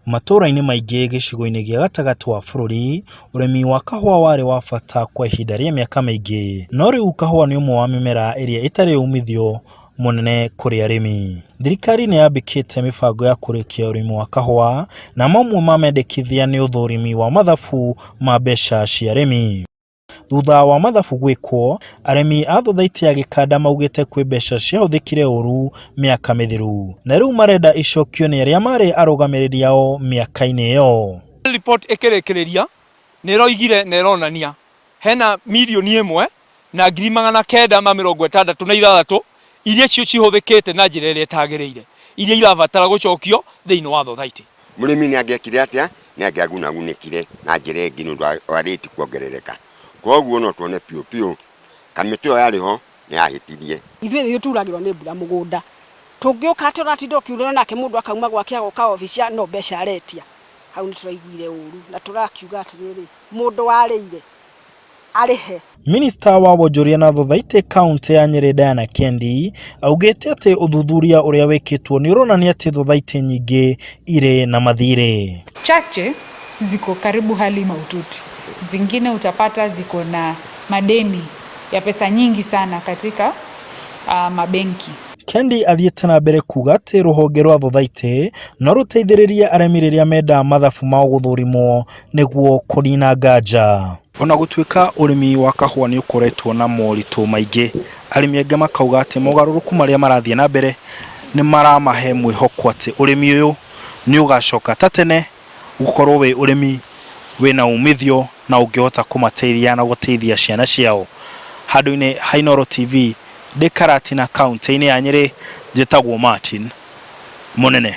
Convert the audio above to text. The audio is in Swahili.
Mathura-ini maingĩ gĩcigo-inĩ gĩa gatagati wa bũrũri, ũrĩmi wa kahua warĩ wa bata kwa ihinda rĩa mĩaka mĩingĩ. No rĩu kahua nĩ ũmwe wa mĩmera ĩrĩa ĩtarĩ umithio mũnene kũrĩ arĩmi. Thirikari nĩ yambĩkĩte mĩbango ya kũrĩkia ũrĩmi wa kahua, na mamwe ma mendekithia nĩ ũthũrimi wa mathabu ma mbeca cia arĩmi. Thutha wa mathabu gwĩkwo, arĩmi a thothaiti ya Gikanda maugĩte kwĩ mbeca ciahuthĩkire ũru mĩaka mĩthiru, na rĩu marenda icokio nĩ arĩa marĩ arugamiriri ao mĩaka-inĩ ĩyo. Report ĩkĩrĩkĩrĩria nĩ ĩroigire na ĩronania hena mirioni 1 na 966 iria cio cihũthĩkĩte na njĩra ĩrĩa ĩtagĩrĩire, iria irabatara gũcokio thĩinĩ wa thothaiti. Mũrĩmi nĩ angĩekire atĩa, nĩ angĩagunĩkire na njĩra ĩngĩ nĩ ũndũ wa rĩti kuongerereka. Koguo no tuone piũ kamĩtĩ ĩyo yarĩ ho nĩ yahĩtirie. Ithuĩ turagĩrwo nĩ mbura mũgũnda, tũngĩũka atĩ ũratinda ũkiurĩrwo nake mũndũ akauma gwake agoka obici no mbeca aretia. Hau nĩ tũraiguire ũru na tũrakiuga atĩrĩrĩ, mũndũ warĩire arĩhe. Minista wa wonjoria na thothaiti kaunti ya Nyeri Diana Kendi augĩte atĩ uthuthuria ũrĩa wĩkĩtwo nĩ ũronania atĩ thothaiti nyingĩ irĩ na mathirĩ. Chache ziko karibu hali mahututi, zingine utapata ziko na madeni ya pesa nyingi sana katika mabenki. Kendi athiĩte na mbere kuga atĩ rũhonge rwa thothaiti no rũteithĩrĩrie arĩmi rĩrĩa menda mathabu mao gũthũrimwo nĩguo kũnina nganja. Ona gũtuĩka ũrĩmi wa kahua nĩ ũkoretwo na moritũ maingĩ, arĩmi aingĩ makauga atĩ mogarũrũku marĩa marathiĩ na mbere nĩ maramahe mwĩhoko atĩ ũrĩmi ũyũ nĩ ũgacoka ta tene, gũkorwo wĩ ũrĩmi wĩna umithio na ũngĩhota kũmateithia na gũteithia ciana ciao. Handũ-inĩ ha Inooro TV, ndĩ Riitana kaunti-inĩ ya Nyeri, njĩtagwo Martin Mũnene.